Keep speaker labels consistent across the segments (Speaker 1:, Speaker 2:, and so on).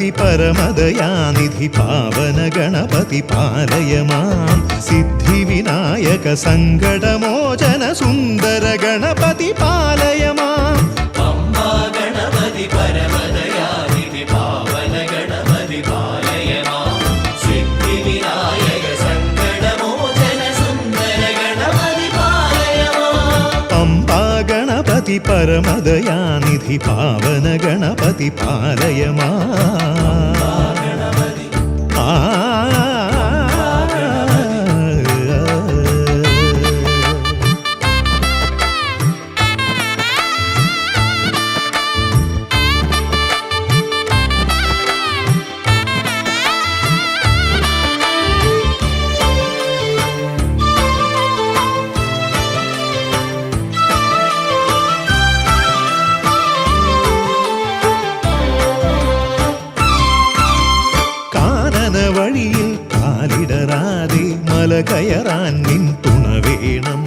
Speaker 1: गणपति परमदयानिधि पावन गणपति पालय मां सिद्धिविनायक सङ्कटमोचन सुन्दर गणपति पालय मां
Speaker 2: पम्बा गणपति परमदयानिधि पावन गणपति पालय मां सिद्धिविनायक सङ्कटमोचन सुन्दर गणपति पालय मां
Speaker 1: पम्बा गणपति परमदयानिधि पावन गणपति पालय मां വഴിയിൽ കാലിടറാതെ മല കയറാൻ നിൻ തുണ വേണം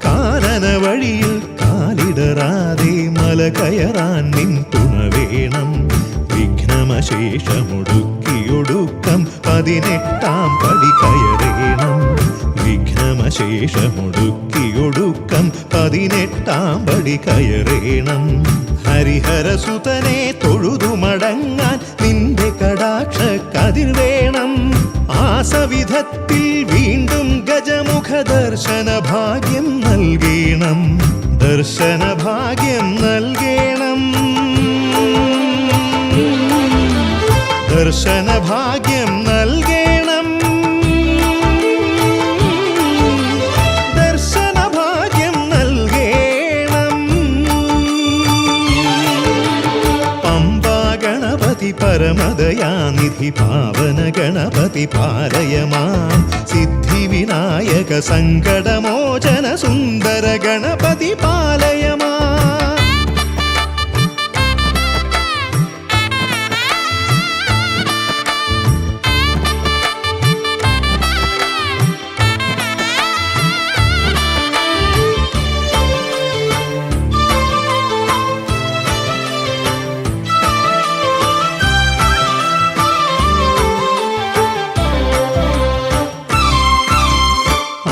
Speaker 1: കാനന വഴിയിൽ കാലിടറാതെ മല കയറാൻ നിൻ തുണ വേണം വിഘ്നമശേഷമൊടുക്കിയൊടുക്കം 18-ാം പടി കയറേണം വിഘ്നമശേഷമൊടുക്കിയൊടുക്കം 18-ാം പടി കയറേണം ഹരിഹരസുതനെ തൊഴുതു മടങ്ങാൻ നിന്റെ കടാക്ഷ കതിർ വേണം ആസവിധത്തിൽ വീണ്ടും ഗജമുഖ ദർശന ഭാഗ്യം നൽകേണം ദർശന ഭാഗ്യം നൽകേണം ദർശന ഭാഗ്യം നൽകേണം ദർശന ഭാഗ്യം നൽകേണം പമ്പാ ഗണപതി परमदयानिधि पावन गणपति पालय मां सिद्धिविनायक सङ्कटमोचन सुन्दर गणपति पालय मां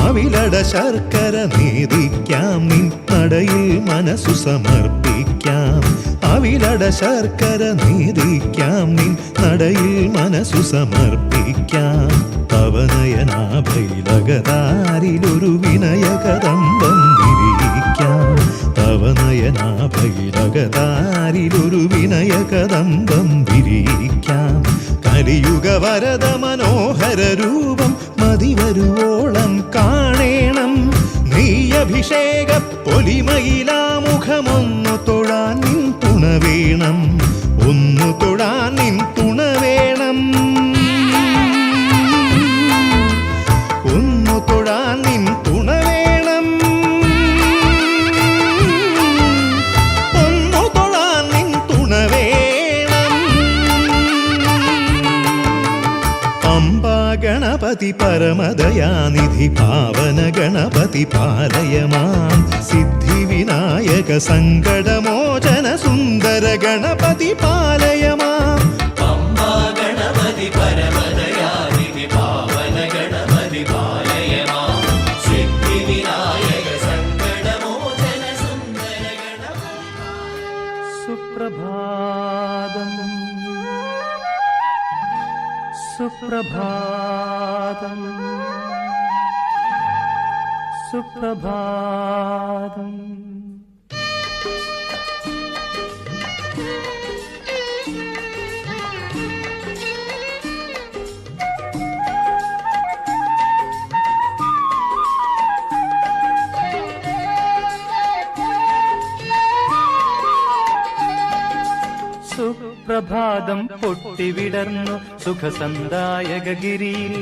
Speaker 1: അവിലട ശർക്കര നേദിക്കാം നിൻ നടയിൽ മനസ്സു സമർപ്പിക്കാം അവിലട ശർക്കര നേദിക്കാം നിൻ നടയിൽ മനസ്സു സമർപ്പിക്കാം തവനയനാഭൈലകതാരിലൊരു വിനയകദംബം വിരിയിക്കാം തവനയനാഭൈലകതാരിലൊരു വിനയകദംബം വിരിയിക്കാം കലിയുഗ വരദ മനോഹര രൂപം മതിവരുവോളം കാണേണം നെയ്യഭിഷേക പൊലിമയിലാമുഖമൊന്നു തൊഴാൻ നിൻ തുണ വേണം ഒന്നു തൊഴാൻ നിൻ തുണ വേണം ഒന്നു തൊഴാൻ നിൻ തുണ വേണം ഒന്നു തൊഴാൻ നിൻ തുണ വേണം പമ്പാ ഗണപതി परमदयानिधि पावन गणपति पालय मां सिद्धिविनायक सङ्कटमोचन सुन्दर गणपति पालय मां
Speaker 2: पम्बा गणपति परमदयानिधि पावन गणपति पालय मां सिद्धिविनायक सङ्कटमोचन सुन्दर गणपति
Speaker 3: सुप्रभातम् सुप्रभातम् सुप्रभातम् സുപ്രഭാതം പൊട്ടിവിടർന്നു സുഖസന്ദായകഗിരിയിൽ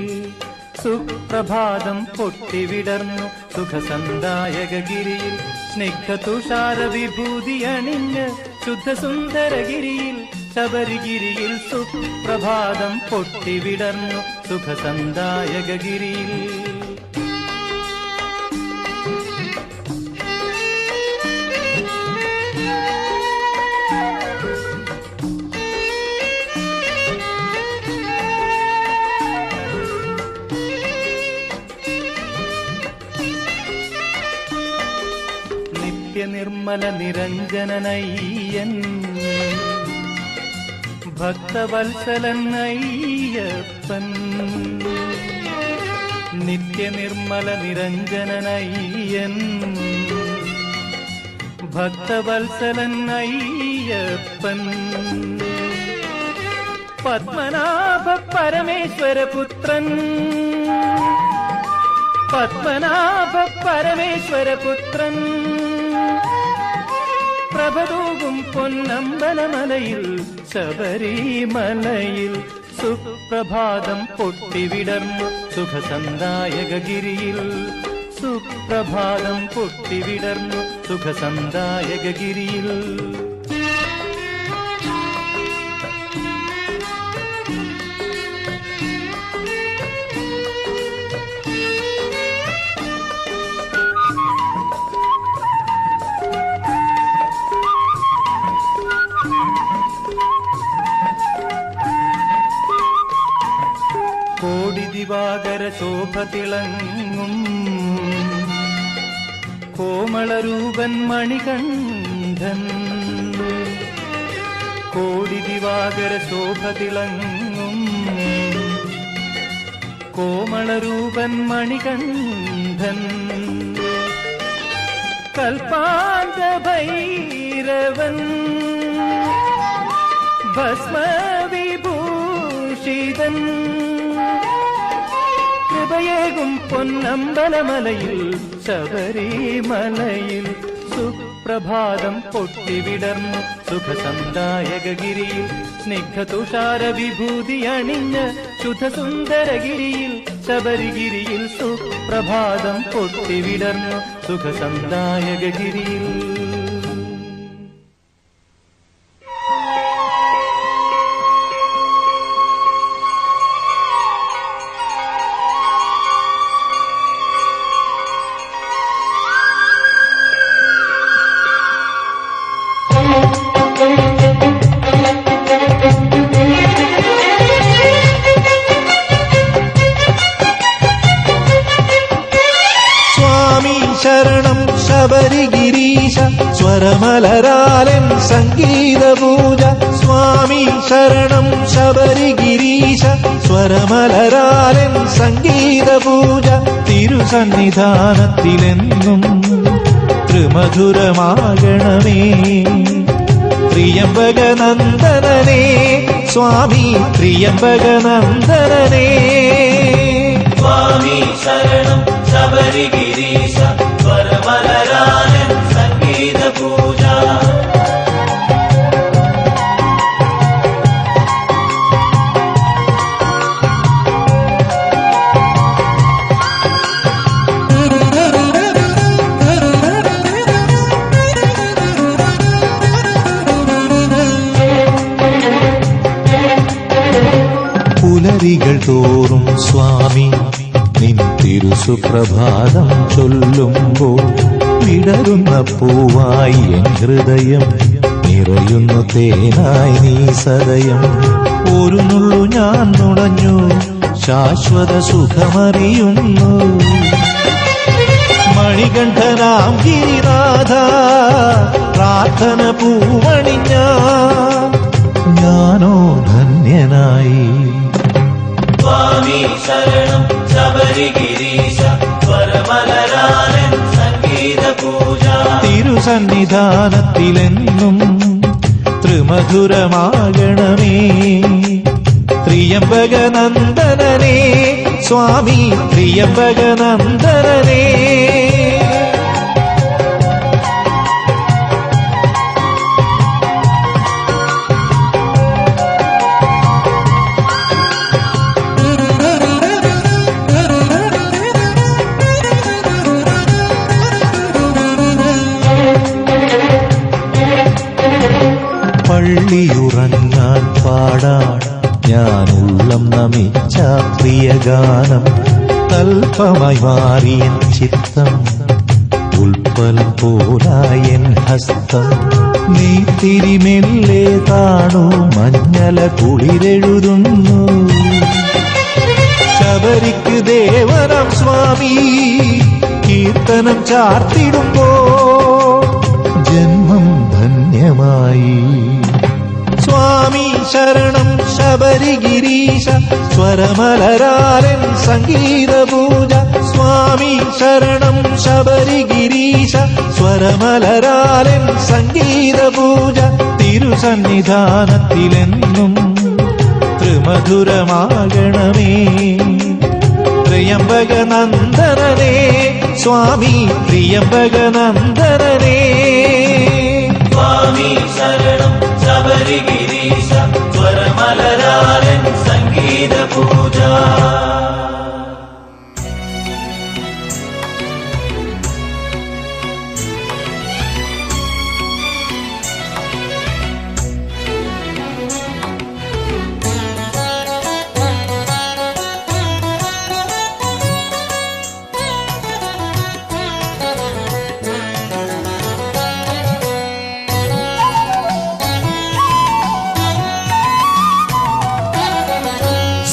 Speaker 3: സുപ്രഭാതം പൊട്ടിവിടർന്നു സുഖസന്ദായകഗിരിയിൽ സ്നിഗ്ധതുഷാര വിഭൂതി അണിഞ്ഞ് ശുദ്ധസുന്ദരഗിരിയിൽ ശബരിഗിരിയിൽ സുപ്രഭാതം പൊട്ടിവിടർന്നു സുഖസന്ദായകഗിരിയിൽ നിത്യനിർമ്മല നിരഞ്ജനനയ്യൻ ഭക്തവത്സലൻ അയ്യപ്പൻ നിത്യനിർമ്മല നിരഞ്ജനനയ്യൻ ഭക്തവത്സലൻ അയ്യപ്പൻ പത്മനാഭ പരമേശ്വരപുത്രൻ പത്മനാഭ പരമേശ്വരപുത്രൻ പ്രഭതൂകും പൊന്നമ്പലമലയിൽ ശബരിമലയിൽ സുപ്രഭാതം പൊട്ടിവിടർന്നു സുഖസന്ദായകഗിരിയിൽ സുപ്രഭാതം പൊട്ടിവിടർന്നു സുഖസന്ദായകഗിരിയിൽ കോടി ദിവാകര ശോഭ തിളങ്ങും കോമളരൂപൻ മണികണ്ഠൻ കോടി ദിവാകര ശോഭ തിളങ്ങും കോമളരൂപൻ മണികണ്ഠൻ കൽപ്പാന്ത ഭൈരവൻ ഭസ്മവിഭൂഷിതൻ കൃപയേകും പൊന്നമ്പലമലയിൽ ശബരിമലയിൽ സുപ്രഭാതം പൊട്ടിവിടർന്നു സുഖസന്ദായകഗിരിയിൽ സ്നിഗ്ധതുഷാര വിഭൂതി അണിഞ്ഞ് ശുദ്ധസുന്ദരഗിരിയിൽ ശബരിഗിരിയിൽ സുപ്രഭാതം പൊട്ടിവിടർന്നു സുഖസന്ദായകഗിരിയിൽ
Speaker 1: ശരണം ശബരിഗിരീശ സ്വരമലരാലൻ സംഗീതപൂജ സ്വാമി ശരണം ശബരിഗിരീശ സ്വരമലരാലൻ സംഗീതപൂജ തിരുസന്നിധാനത്തിലെന്നും ത്രിമധുരമാകണമേ ത്രിയംബകനന്ദനനേ സ്വാമി ത്രിയംബകനന്ദനനേ
Speaker 2: സ്വാമി ശരണം ശബരിഗിരീശ സ്വരമലരാലൻ സംഗീത പൂജ
Speaker 1: പുലരികൾ തോറും സ്വാമി നിൻ തിരുസുപ്രഭാതം ചൊല്ലുമ്പോൾ വിടരുന്ന പൂവായി എൻ ഹൃദയം നിറയുന്നു തേനായി നീ സദയം ഒരു നുള്ളു ഞാൻ നുണഞ്ഞു ശാശ്വത സുഖമറിയുന്നു മണികണ്ഠനാം ഗിരിനാഥ പ്രാർത്ഥന പൂവണിഞ്ഞ ഞാനോ ധന്യനായി
Speaker 2: സ്വാമി ശരണം ശബരിഗിരീശ സ്വരമലരാലൻ സംഗീത പൂജ
Speaker 1: തിരുസന്നിധാനത്തിലെന്നും ത്രിമധുരമാകണമേ ത്രിയംബകനന്ദനനേ സ്വാമി ത്രിയംബകനന്ദനനേ പള്ളിയുറങ്ങാൻ പാടാൻ ഞാനുള്ളം നമിച്ച പ്രിയഗാനം തൽപ്പമായി മാറിയൻ ചിത്തം ഉൽപ്പലം പോലായൻ ഹസ്തം നീ തിരിമെല്ലെ താണു മഞ്ഞല കുളിരെഴുതുന്നു ശബരിക്ക് ദേവനം സ്വാമി കീർത്തനം ചാർത്തിടുമ്പോ ഗുരുവായി. സ്വാമി ശരണം ശബരിഗിരീശ സ്വരമലരാലൻ സംഗീത പൂജ. സ്വാമി ശരണം ശബരിഗിരീശ സ്വരമലരാലൻ സംഗീത പൂജ. തിരുസന്നിധാനത്തിലെന്നും ത്രിമധുരമാകണമേ. ത്രയംബകനന്ദനനേ സ്വാമി ത്രയംബകനന്ദനനേ.
Speaker 2: സ്വാമി ശരണം ശബരിഗിരീശ സ്വരമലരാലൻ സംഗീത പൂജ.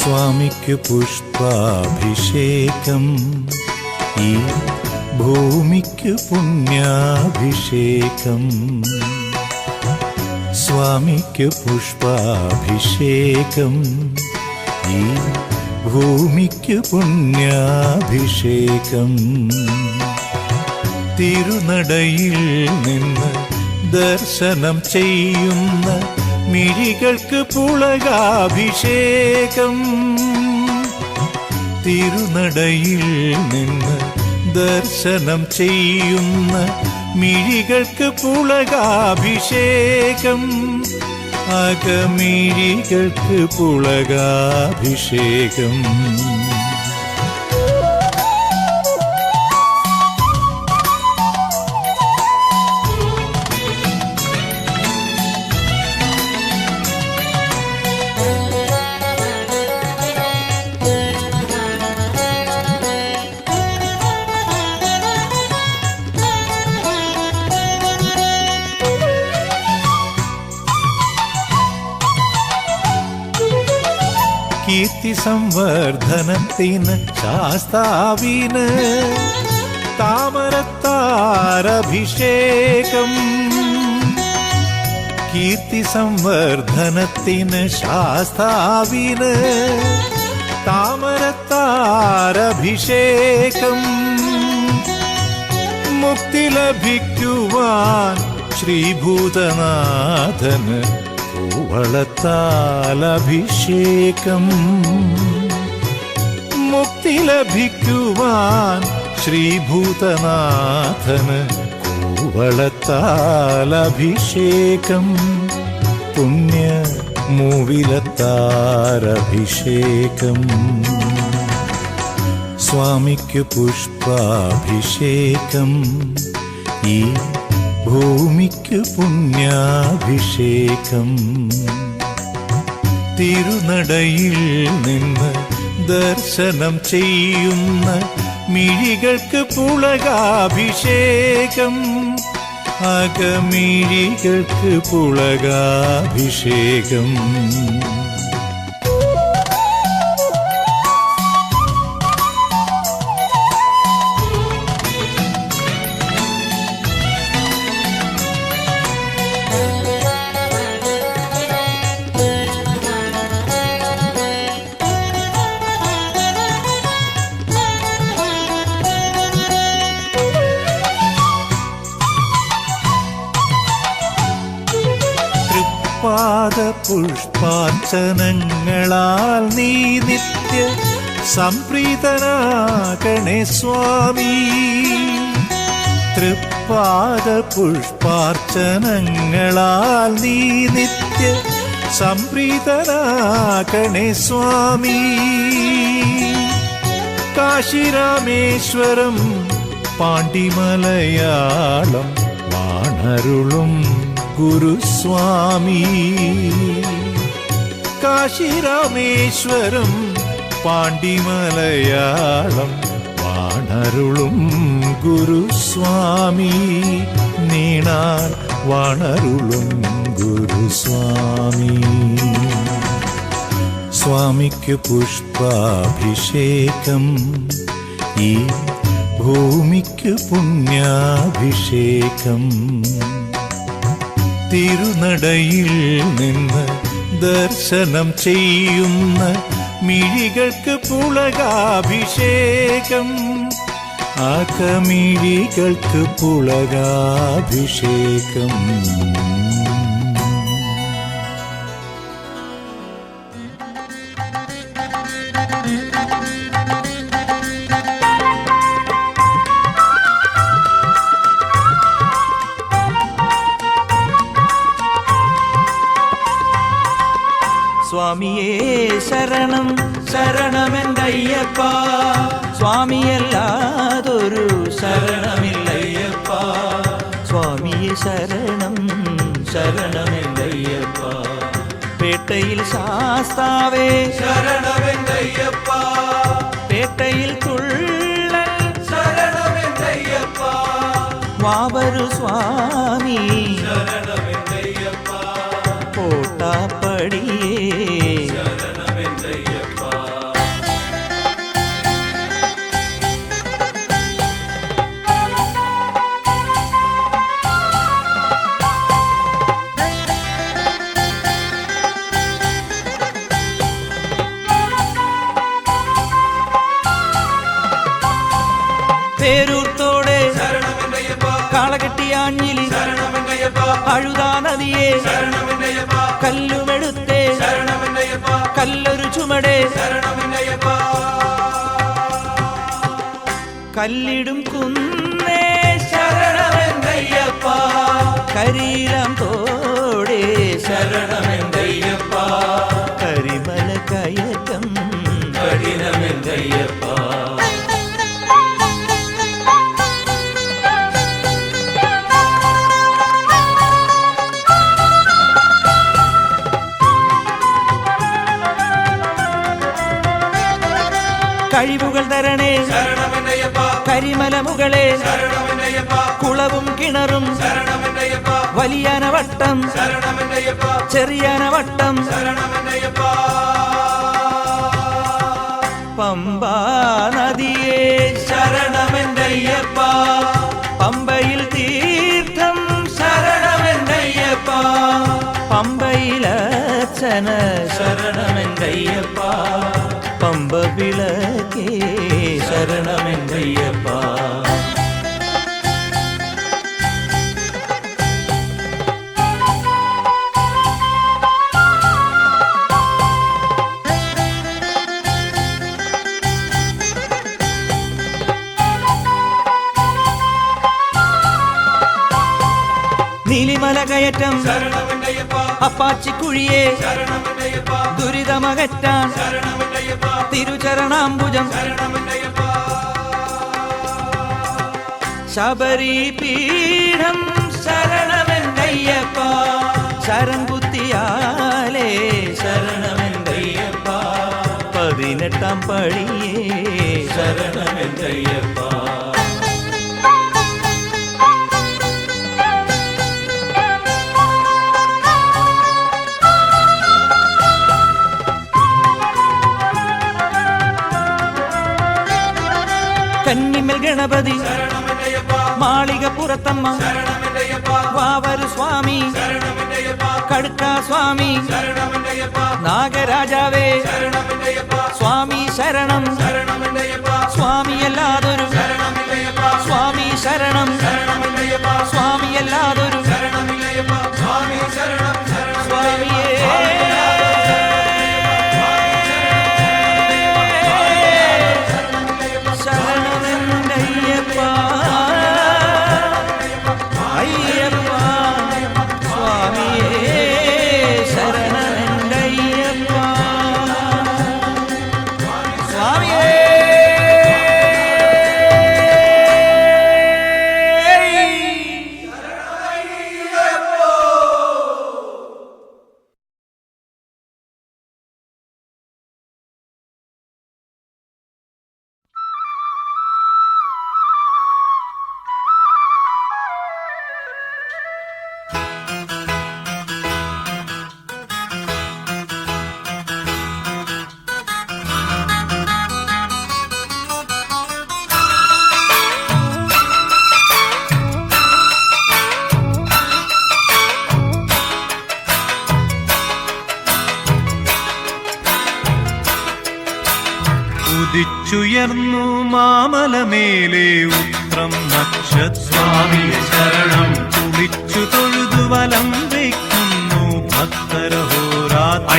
Speaker 1: സ്വാമിക്ക് പുഷ്പാഭിഷേകം ഈ ഭൂമിക്ക് പുണ്യാഭിഷേകം. സ്വാമിക്ക് പുഷ്പാഭിഷേകം ഈ ഭൂമിക്ക് പുണ്യാഭിഷേകം. തിരുനടയിൽ നിന്ന് ദർശനം ചെയ്യുന്ന മിഴികൾക്ക് പുളകാഭിഷേകം. തിരുനടയിൽ നിന്ന് ദർശനം ചെയ്യുന്ന മിഴികൾക്ക് പുളകാഭിഷേകം. അകമിഴികൾക്ക് പുളകാഭിഷേകം. കീർത്തി സംവർദ്ധനത്തിന് ശാസ്താവിന് താമരത്താരഭിഷേകം. കീർത്തി സംവർദ്ധനത്തിന് ശാസ്താവിന് താമരത്താരഭിഷേകം. മുക്തി ലഭിക്കുവാൻ ശ്രീഭൂതനാഥന് കൂവളത്താലഭിഷേകം. മുക്തി ലഭിക്കുവാൻ ശ്രീഭൂതനാഥന് കൂവളത്താലഭിഷേകം. പുണ്യ മൂവിലത്താരഭിഷേകം. സ്വാമിക്ക് പുഷ്പാഭിഷേകം ഈ ഭൂമിക്ക് പുണ്യാഭിഷേകം. തിരുനടയിൽ നിന്ന് ദർശനം ചെയ്യുന്ന മിഴികൾക്ക് പുളകാഭിഷേകം. അകമിഴികൾക്ക് പുളകാഭിഷേകം. പാദപുഷ്പാർച്ചനങ്ങളാൽ നീ നിത്യ സംപ്രീതനാകണേ സ്വാമി. തൃപ്പാദപുഷ്പാർച്ചനങ്ങളാൽ നീ നിത്യ സംപ്രീതനാകണേ സ്വാമി. കാശിരാമേശ്വരം പാണ്ഡിമലയാളം വാണരുളും ഗുരുസ്വാമി. കാശിരാമേശ്വരം പാണ്ഡിമലയാളം വാണരുളും ഗുരുസ്വാമി. നീണാൽ വാണരുളും ഗുരുസ്വാമി. സ്വാമിക്ക് പുഷ്പാഭിഷേകം ഈ ഭൂമിക്ക് പുണ്യാഭിഷേകം.
Speaker 4: തിരുനടയിൽ നിന്ന് ദർശനം ചെയ്യുന്ന മിഴികൾക്ക് പുളകാഭിഷേകം, ആ കമിഴികൾക്ക് പുളകാഭിഷേകം.
Speaker 5: സ്വാമിയേ ശരണം ശരണമെന്തയ്യപ്പ, സ്വാമിയല്ലാതൊരു ശരണമില്ലയ്യപ്പ. സ്വാമിയെ ശരണം ശരണമെന്തയ്യപ്പ, പേട്ടയിൽ ശാസ്താവേ
Speaker 2: ശരണമെന്തയ്യപ്പ,
Speaker 5: പേട്ടയിൽ തുള്ളൽ
Speaker 2: ശരണമെന്തയ്യപ്പ,
Speaker 5: വാവരു സ്വാമി
Speaker 2: ശരണമെന്തയ്യപ്പ,
Speaker 5: കോട്ടാപ്പടിയേ
Speaker 2: ശരണമെന്തയ്യപ്പ.
Speaker 5: പേരൂർത്തോടെ
Speaker 2: ശരണമെന്തയ്യപ്പ,
Speaker 5: കാളകെട്ടിയാഞ്ഞിലി
Speaker 2: ശരണമെന്തയ്യപ്പ,
Speaker 5: അഴുതാ നദിയെ
Speaker 2: ശരണമെന്തയ്യപ്പ,
Speaker 5: കല്ലുമെടുത്തേ
Speaker 2: ശരണമെന്തയ്യപ്പ,
Speaker 5: കല്ലൊരു ചുമടേ
Speaker 2: ശരണമെന്തയ്യപ്പ.
Speaker 5: കല്ലിടും കുന്നേ
Speaker 2: ശരണമെന്തയ്യപ്പ,
Speaker 5: കരിയിലം തോടേ
Speaker 2: ശരണമെന്തയ്യപ്പ,
Speaker 5: കരിമല കയറ്റം
Speaker 2: കഠിനമെന്തയ്യപ്പ.
Speaker 5: കഴിവുകൾ തരണേ
Speaker 2: ശരണമെന്തയ്യപ്പ,
Speaker 5: കരിമല മുകളെ
Speaker 2: ശരണമെന്തയ്യപ്പ,
Speaker 5: കുളവും കിണറും
Speaker 2: ശരണമെന്തയ്യപ്പ,
Speaker 5: വലിയാനവട്ടം
Speaker 2: ശരണമെന്തയ്യപ്പ,
Speaker 5: ചെറിയാനവട്ടം
Speaker 2: ശരണമെന്തയ്യപ്പ.
Speaker 5: പമ്പാ നദിയെ
Speaker 2: ശരണമെന്തയ്യപ്പ,
Speaker 5: പമ്പയിൽ തീർത്ഥം
Speaker 2: ശരണമെന്തയ്യപ്പ,
Speaker 5: പമ്പയിലച്ചന
Speaker 2: ശരണമെന്തയ്യപ്പ,
Speaker 5: പമ്പ വിളക്കേ
Speaker 2: ശരണമെന്തയ്യപ്പ.
Speaker 5: നീലിമല കയറ്റം
Speaker 2: ശരണമെന്തയ്യപ്പ,
Speaker 5: അപ്പാച്ചിക്കുഴിയെ
Speaker 2: ശരണമെന്തയ്യപ്പ,
Speaker 5: ദുരിതമകറ്റാൻ
Speaker 2: ശരണമെന്തയ്യപ്പ,
Speaker 5: തിരുചരണാംബുജം
Speaker 2: ശരണമെന്തയ്യപ്പ.
Speaker 5: ശബരി പീഠം ശരണമെന്തയ്യപ്പ, ശരം കുത്തിയാലേ
Speaker 2: ശരണമെന്തയ്യപ്പ,
Speaker 5: 18 പടിയേ
Speaker 2: ശരണമെന്തയ്യപ്പ.
Speaker 5: കന്നിമൽ ഗണപതി
Speaker 2: ശരണമെന്തയ്യപ്പ,
Speaker 5: മാളികപ്പുറത്തമ്മ
Speaker 2: ശരണമെന്തയ്യപ്പ,
Speaker 5: വാവരു സ്വാമി
Speaker 2: ശരണമെന്തയ്യപ്പ,
Speaker 5: കടുക്ക സ്വാമി
Speaker 2: ശരണമെന്തയ്യപ്പ,
Speaker 5: നാഗരാജാവേ
Speaker 2: ശരണമെന്തയ്യപ്പ,
Speaker 5: സ്വാമി ശരണം
Speaker 2: ശരണമെന്തയ്യപ്പ,
Speaker 5: സ്വാമിയല്ലാതൊരു
Speaker 2: ശരണമെന്തയ്യപ്പ,
Speaker 5: സ്വാമി ശരണം
Speaker 2: ശരണമെന്തയ്യപ്പ,
Speaker 5: സ്വാമിയല്ലാതൊരു
Speaker 2: ശരണമില്ലയ്യപ്പ, സ്വാമി ശരണം ശരണം.
Speaker 5: സ്വാമിയേ ശരണമെന്തയ്യപ്പ അയ്യപ്പ സ്വാമിയേ ശരണമെന്തയ്യപ്പ സ്വാമിയേ
Speaker 4: ഉദിച്ചുയർന്നു മാമലമേലെ ഉത്രം നക്ഷസ്വാമിയെ ശരണം കുളിച്ചു തൊഴുതു വലം വയ്ക്കുന്നു ഭക്തരഹോരായ്യപ്പ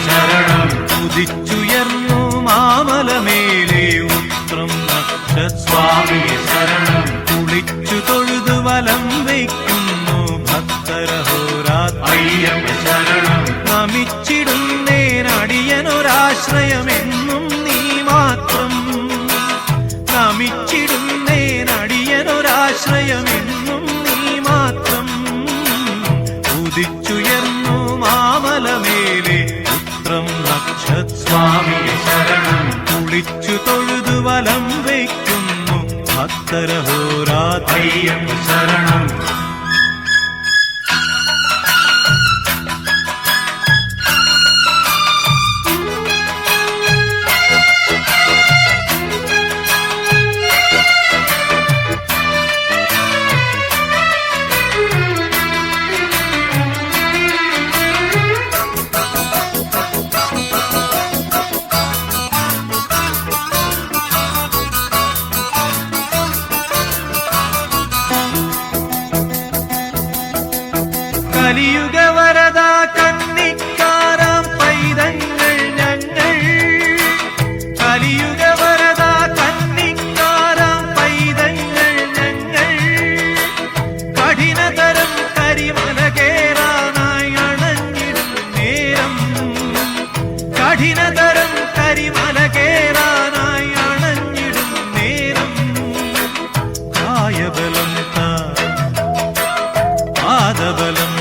Speaker 4: ശരണം ഉദിച്ചുയർന്നു മാമലമേലെ ഉത്രം നക്ഷസ്വാമിയെ ശരണം കുളിച്ചു തൊഴുതു വലം വയ്ക്കുന്നു ഭക്തരഹോരായ്യപ്പ ശരണം നമിച്ചിടുന്നേനടിയനൊരാശ്രയമെന്നും നീ മാത്രം നമിച്ചിടുന്നേനടിയനൊരാശ്രയമെന്നും നീ മാത്രം ഉദിച്ചുയർന്നു മാമലമേലെ ഉത്രം നക്ഷസ്വാമിയെ ശരണം കുളിച്ചു തൊഴുതു വലം വയ്ക്കുന്നു ഭക്തരഹോരായ്യപ്പ ശരണം കലിയുഗവരദ കന്നിക്കാരാം പൈതങ്ങൾ ഞങ്ങൾ കലിയുഗവരദ കന്നിക്കാരാം പൈതങ്ങൾ ഞങ്ങൾ കഠിനതരം കരിമല കേറാനായി അണഞ്ഞിടും നേരം കഠിനതരം കരിമല കേറാനായി അണഞ്ഞിടും നേരം കായബലം പാദബലം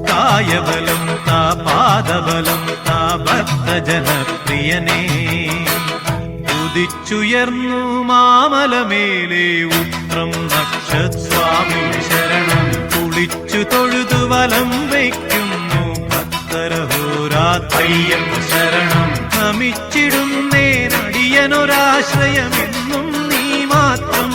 Speaker 4: കായബലം താ പാദബലം താ ഭക്തജനപ്രിയനേ ഉദിച്ചുയർന്നു മാമലമേലെ ഉത്രം നക്ഷസ്വാമിയെ ശരണം കുളിച്ചു തൊഴുതു വലം വയ്ക്കുന്നു ഭക്തരഹോരായ്യപ്പ ശരണം നമിച്ചിടുന്നേനടിയനൊരാശ്രയമെന്നും നീ മാത്രം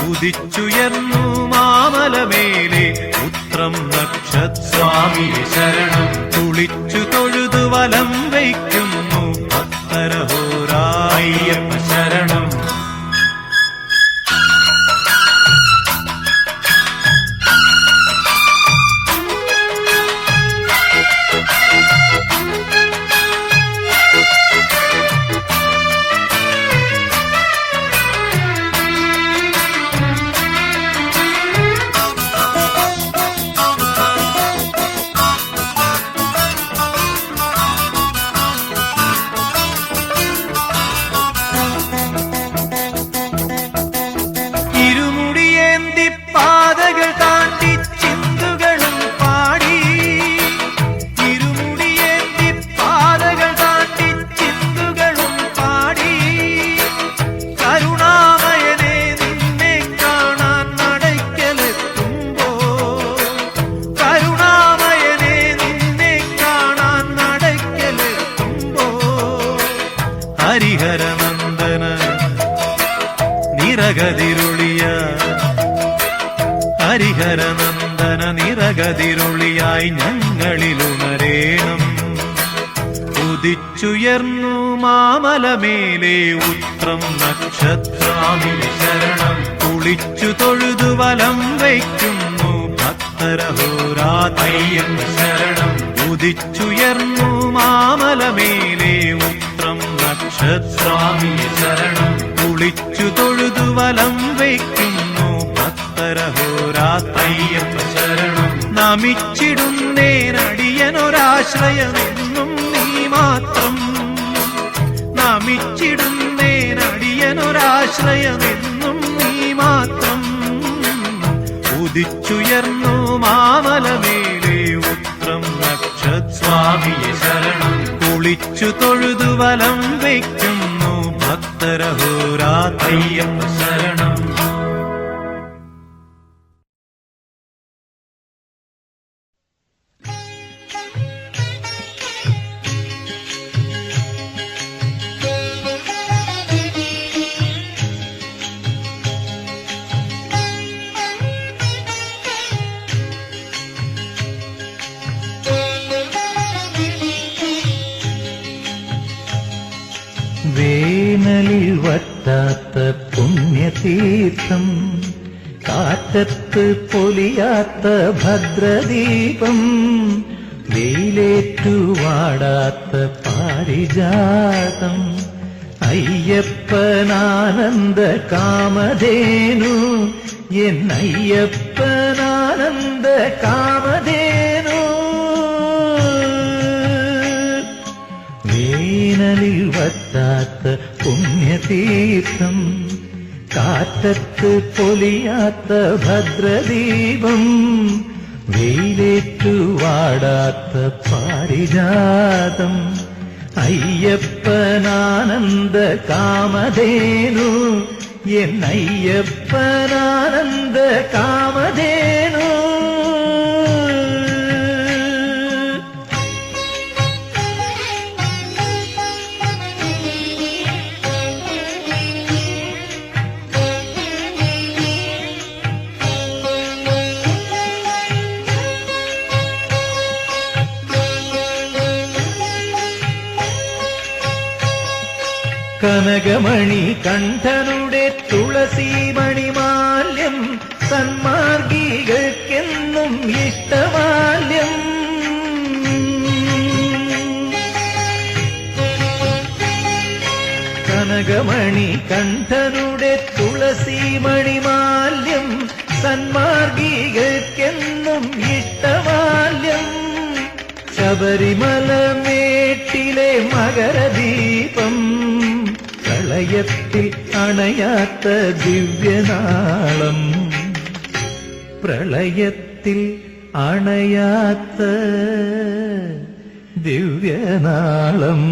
Speaker 4: ഉദിച്ചുയർന്നു മാമലമേലെ ഉത്രം നക്ഷസ്വാമിയെ ശരണം കുളിച്ചു തൊഴുതു വലം വയ്ക്കുന്നു ഭക്തരഹോരായ്യപ്പ ശരണം ഹരിഹരനന്ദന നിരഗതിരുളിയ ഹരിഹരനന്ദന നിരഗതിരുളിയായി ഞങ്ങളിലുണരേണം ഉദിച്ചുയർന്നു മാമലമേലെ ഉത്രം നക്ഷസ്വാമിയെ ശരണം കുളിച്ചു തൊഴുതു വലം വയ്ക്കുന്നു ഭക്തരഹോരായ്യപ്പ ശരണം ഉദിച്ചുയർന്നു മാമലമേലെ ഉത്രം നക്ഷസ്വാമിയെ ശരണം കുളിച്ചു തൊഴുതു വലം വയ്ക്കുന്നു ഭക്തരഹോരായ്യപ്പ ശരണം നമിച്ചിടുന്നേനടിയനൊരാശ്രയമെന്നും നീ മാത്രം നമിച്ചിടുന്നേനടിയനൊരാശ്രയമെന്നും നീ മാത്രം ഉദിച്ചുയർന്നു മാമലമേലെ ഉത്രം നക്ഷസ്വാമിയെ ശരണം കുളിച്ചു തൊഴുതു വലം വയ്ക്കുന്നു ഭക്തരഹോരായ്യപ്പ ശരണം
Speaker 3: വേനലിൽ വറ്റാത്ത പുണ്യതീർത്ഥം, കാറ്റത്ത് പൊലിയാത്ത ഭദ്രദീപം, വെയിലേറ്റു വാടാത്ത പാരിജാതം, അയ്യപ്പനാനന്ദ കാമധേനു, എന്നയ്യപ്പനാനന്ദ കാമധേനു. വേനലിൽ വറ്റാത്ത പുണ്യതീർത്ഥം, കാറ്റത്ത് പൊലിയാത്ത ഭദ്രദീപം, വെയിലേറ്റു വാടാത്ത പാരിജാതം, അയ്യപ്പനാനന്ദ കാമധേനു, എന്നയ്യപ്പനാനന്ദ കാമധേനു. കനകമണി കണ്ഠനുടെ തുളസീമണിമാല്യം, സന്മാർഗികൾക്കെന്നും ഇഷ്ടമാല്യം. കനകമണി കണ്ഠനുടെ തുളസീമണിമാല്യം, സന്മാർഗികൾക്കെന്നും ഇഷ്ടമാല്യം. ശബരിമല മേട്ടിലെ മകരദീപം, പ്രളയത്തിൽ അണയാത്ത ദിവ്യനാളം, പ്രളയത്തിൽ അണയാത്ത ദിവ്യനാളം.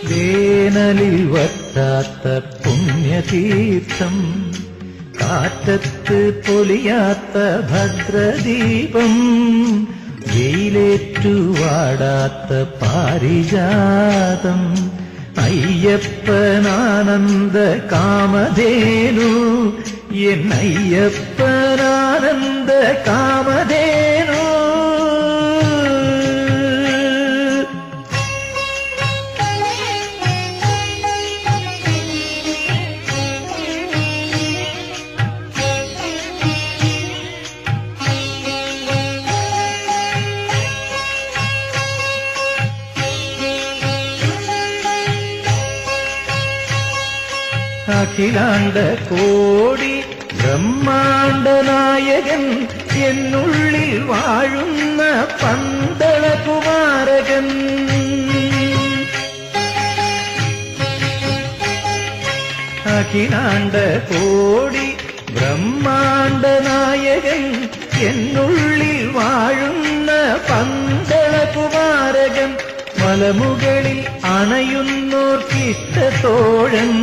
Speaker 3: വേനലിൽ വറ്റാത്ത പുണ്യതീർത്ഥം, കാറ്റത്ത് പൊലിയാത്ത ഭദ്രദീപം, വെയിലേറ്റു വാടാത്ത പാരിജാതം, അയ്യപ്പനാനന്ദ കാമധേനു, എന്നയ്യപ്പനാനന്ദ കാമധേനു. അഖിലാണ്ട കോടി ബ്രഹ്മാണ്ട നായകൻ, എന്നുള്ളിൽ വാഴുന്ന പന്തളകുമാരകൻ. അഖിലാണ്ട കോടി ബ്രഹ്മാണ്ട നായകൻ, എന്നുള്ളിൽ വാഴുന്ന പന്തളകുമാരകൻ. മലമുകളിൽ അണയുന്നോർക്കിഷ്ടത്തോഴൻ,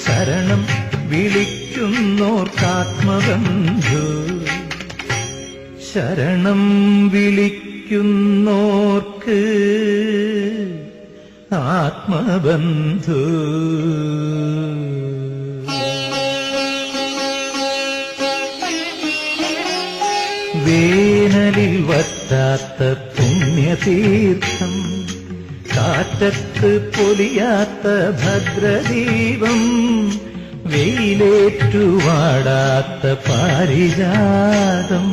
Speaker 3: ശരണം വിളിക്കുന്നോർക്കാത്മബന്ധു, ശരണം വിളിക്കുന്നോർക്ക് ആത്മബന്ധു. വേനലിൽ വറ്റാത്ത പുണ്യതീർത്ഥം, കാറ്റത്ത് പൊലിയാത്ത ഭദ്രദീപം, വെയിലേറ്റു വാടാത്ത പാരിജാതം,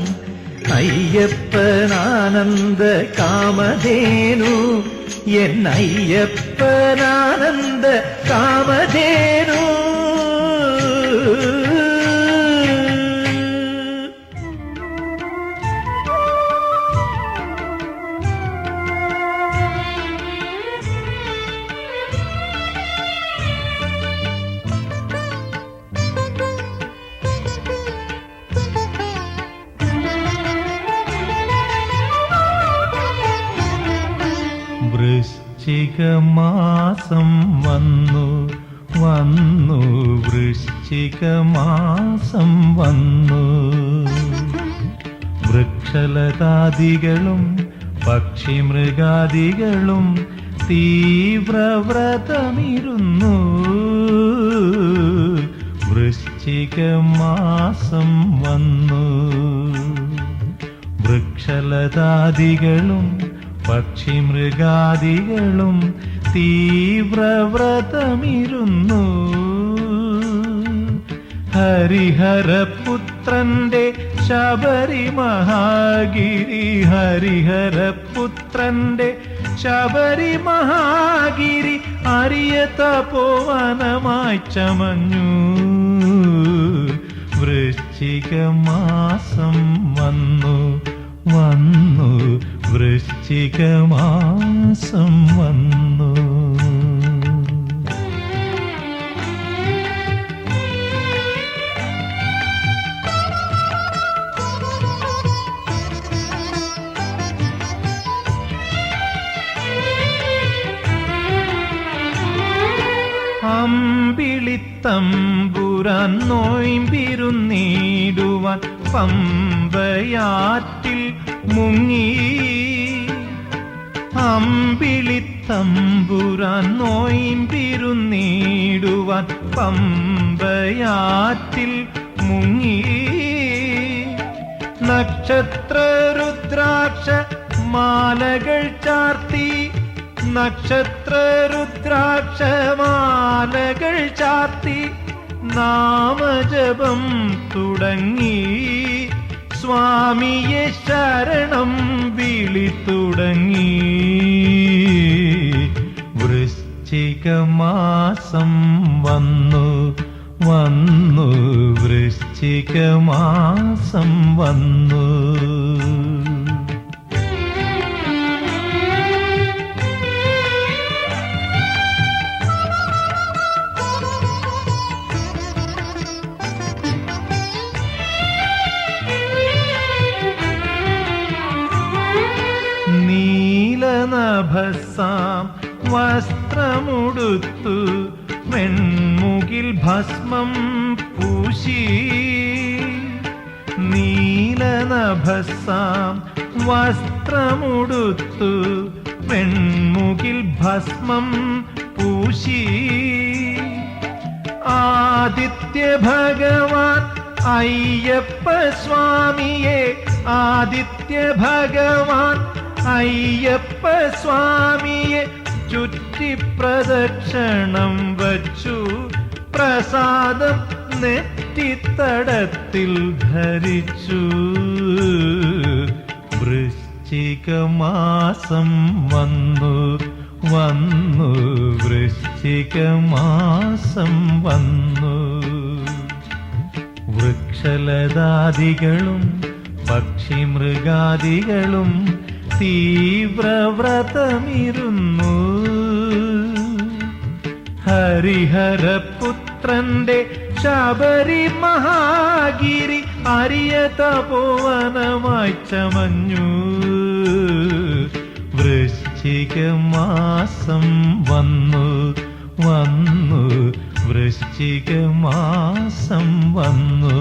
Speaker 3: അയ്യപ്പനാനന്ദ കാമധേനു, എന്നയ്യപ്പനാനന്ദ കാമധേനു.
Speaker 4: വൃശ്ചികമാസം വന്നു വന്നു, വൃശ്ചികമാസം വന്നു. വൃക്ഷലതാദികളും പക്ഷിമൃഗാദികളും തീവ്രവ്രതമിരുന്നു. വൃശ്ചികമാസം വന്നു. വൃക്ഷലതാദികളും പക്ഷിമൃഗാദികളും തീവ്രവ്രതമിരുന്നു. ഹരിഹരപുത്രന്റെ ശബരി മഹാഗിരി, ഹരിഹരപുത്രന്റെ ശബരി മഹാഗിരി അരിയ തപോവനമായി ചമഞ്ഞു. വൃശ്ചികമാസം വന്നു വന്നു, വൃശ്ചികമാസം വന്നു. അമ്പിളിത്തമ്പുരാൻ നോയിമ്പിരുന്നീടുവാൻ പമ്പയാറ്റിൽ മുങ്ങി. അമ്പിളിത്തമ്പുരാൻ നോയിമ്പിരുന്നീടുവാൻ പമ്പയാറ്റിൽ മുങ്ങി. നക്ഷത്രരുദ്രാക്ഷ മാലകൾ ചാർത്തി, നക്ഷത്രരുദ്രാക്ഷമാലകൾ ചാർത്തി നാമജപം തുടങ്ങി. സ്വാമിയെ ശരണം വിളി തുടങ്ങി. വൃശ്ചികമാസം വന്നു വന്നു, വൃശ്ചികമാസം വന്നു. നീലനഭസാം വസ്ത്രമുടുത്തു വെൺമുകിൽ ഭസ്മം പൂശി. നീലനഭസാം വസ്ത്രമുടുത്തു വെൺമുകിൽ ഭസ്മം പൂശി. ആദിത്യ ഭഗവാൻ അയ്യപ്പ സ്വാമിയെ, ആദിത്യ ഭഗവാൻ അയ്യപ്പ സ്വാമിയെ ചുറ്റി പ്രദക്ഷിണം വച്ചു. പ്രസാദം നെറ്റിത്തടത്തിൽ ധരിച്ചു. വൃശ്ചികമാസം വന്നു വന്നു, വൃശ്ചികമാസം വന്നു. വൃക്ഷലതാദികളും പക്ഷിമൃഗാദികളും തീവ്രവ്രതമിരുന്നു. ഹരിഹരപുത്രന്റെ ശബരി മഹാഗിരി അരിയ തപോവനമായി ചമഞ്ഞു. വൃശ്ചികമാസം വന്നു വന്നു, വൃശ്ചികമാസം വന്നു.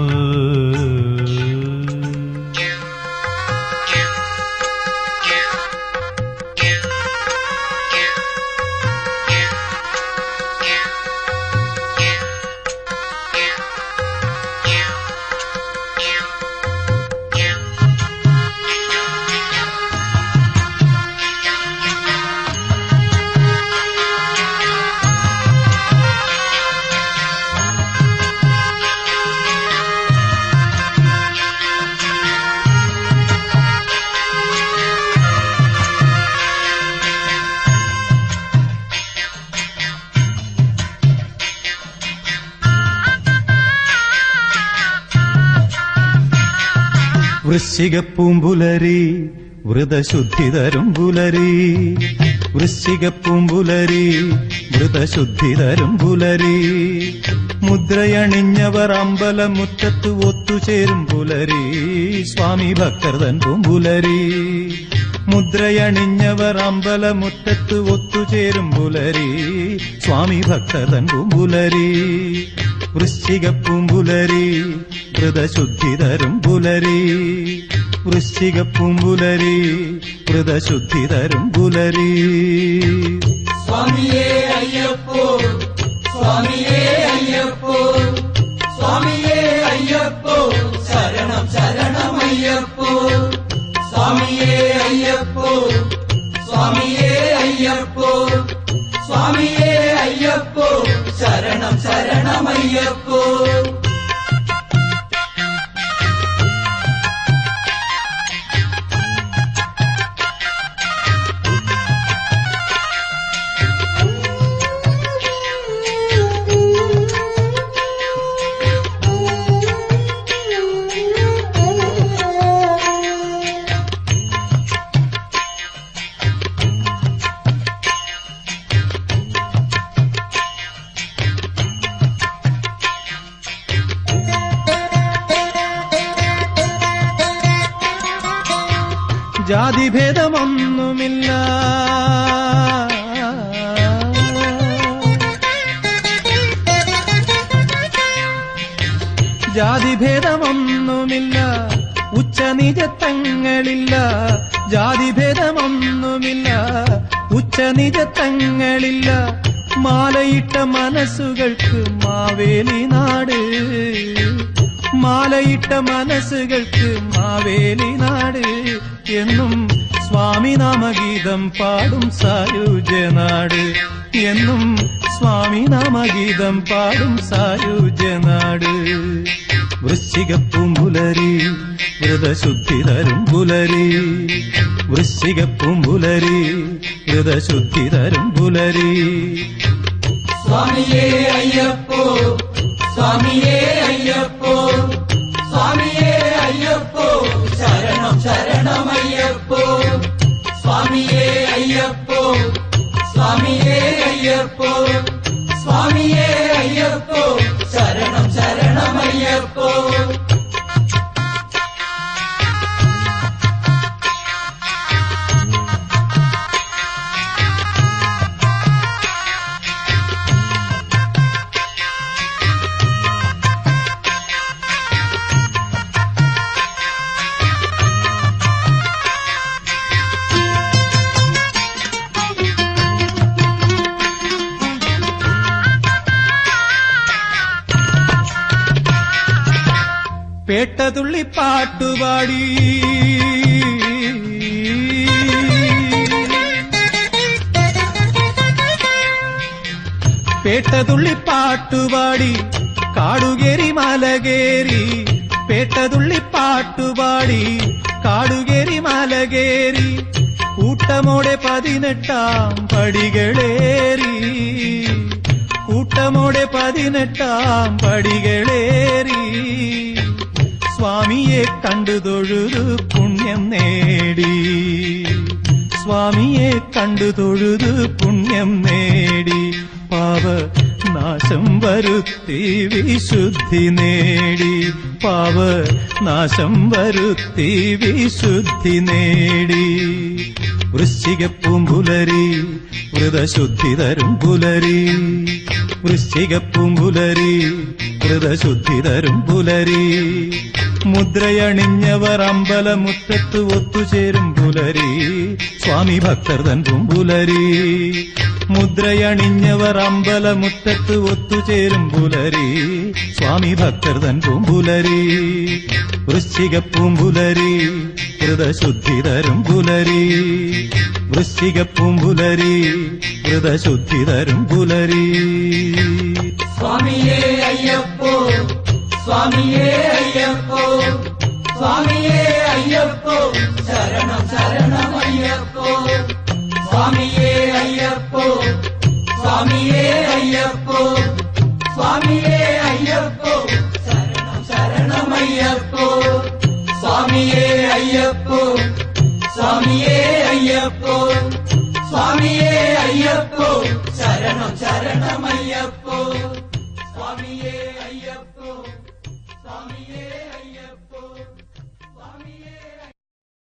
Speaker 3: വൃശ്ചികപ്പൂമ്പുലരി വ്രതശുദ്ധി തരും പുലരി, വൃശ്ചികപ്പൂമ്പുലരി വ്രതശുദ്ധി തരും പുലരി. മുദ്രയണിഞ്ഞവർ അമ്പലമുറ്റത്ത് ഒത്തുചേരും പുലരി, സ്വാമി ഭക്തർ തൻ പൂമ്പുലരി. മുദ്രയണിഞ്ഞവർ അമ്പലമുറ്റത്ത് ഒത്തുചേരും പുലരി, സ്വാമി ഭക്തർ തൻ പൂമ്പുലരി. വൃശ്ചികപ്പൂമ്പുലരി വ്രതശുദ്ധി തരും പുലരി, വൃശ്ചികപ്പൂമ്പുലരി വ്രതശുദ്ധി തരും പുലരി.
Speaker 2: സ്വാമിയേ അയ്യപ്പോ, സ്വാമിയേ അയ്യപ്പോ, സ്വാമിയേ അയ്യപ്പോ, ശരണം ശരണം അയ്യപ്പോ, സ്വാമിയേ അയ്യപ്പോ സ്വാമിയേ അയ്യപ്പോ സ്വാമിയേ അയ്യപ്പോ ശരണം ശരണമയ്യപ്പോ
Speaker 3: ജാതിഭേദമൊന്നുമില്ല ജാതിഭേദമൊന്നുമില്ല ഉച്ചനിജത്തങ്ങളില്ല ജാതിഭേദമൊന്നുമില്ല ഉച്ചനിജത്തങ്ങളില്ല മാലയിട്ട മനസ്സുകൾക്ക് മാവേലി നാട് മാലയിട്ട മനസ്സുകൾക്ക് മാവേലി നാട് എന്നും സ്വാമി നാമഗീതം പാടും സായുജ്യനാട് എന്നും സ്വാമി നാമഗീതം പാടും സായുജ്യനാട് വൃശ്ചികപ്പൂമ്പുലരി വ്രതശുദ്ധി തരും പുലരി വൃശ്ചികപ്പൂമ്പുലരി വ്രതശുദ്ധി തരും പുലരി
Speaker 2: സ്വാമിയേ അയ്യപ്പോ സ്വാമിയേ അയ്യപ്പോ സ്വാമിയേ അയ്യപ്പോ ശരണം ശരണമയ്യപ്പോ സ്വാമിയേ അയ്യപ്പോ സ്വാമിയേ അയ്യപ്പോ സ്വാമിയേ അയ്യപ്പോ ശരണം ശരണമയ്യപ്പോ
Speaker 3: പേട്ടതുള്ളി പാട്ടുപാടി പേട്ടതുള്ളി പാട്ടുപാടി കാടുകേറി മലകേറി പേട്ടതുള്ളി പാട്ടുപാടി കാടുകേറി മലകേറി കൂട്ടമോടെ 18 പടികളേറി കൂട്ടമോടെ 18 പടികളേറി സ്വാമിയെ കണ്ടു തൊഴുതു പുണ്യം നേടി സ്വാമിയെ കണ്ടു തൊഴുതു പുണ്യം നേടി പാപ നാശം വരുത്തി വിശുദ്ധി നേടി പാപ നാശം വരുത്തി വിശുദ്ധി നേടി വൃശ്ചികപ്പൂമ്പുലരി വ്രതശുദ്ധി തരും പുലരി വൃശ്ചികപ്പൂമ്പുലരി വ്രതശുദ്ധി തരും പുലരി മുദ്രയണിഞ്ഞവർ അമ്പലമുറ്റത്ത് ഒത്തുചേരും പുലരി സ്വാമി ഭക്തർ തൻ പൂമ്പുലരി മുദ്രയണിഞ്ഞവർ അമ്പലമുറ്റത്ത് ഒത്തുചേരും പുലരി സ്വാമി ഭക്തർ തൻ പൂമ്പുലരി വൃശ്ചികപ്പൂമ്പുലരി വ്രതശുദ്ധി തരും പുലരി വൃശ്ചികപ്പൂമ്പുലരി വ്രതശുദ്ധി തരും പുലരി
Speaker 2: സ്വാമിയേ അയ്യപ്പോ സ്വാമിയേ അയ്യപ്പോ സ്വാമിയേ അയ്യപ്പോ ശരണം ശരണമയ്യപ്പോ സ്വാമിയേ അയ്യപ്പോ സ്വാമിയേ അയ്യപ്പോ സ്വാമിയേ അയ്യപ്പോ ശരണം ശരണമയ്യപ്പോ സ്വാമിയേ അയ്യപ്പോ സ്വാമിയേ അയ്യപ്പോ സ്വാമിയേ അയ്യപ്പോ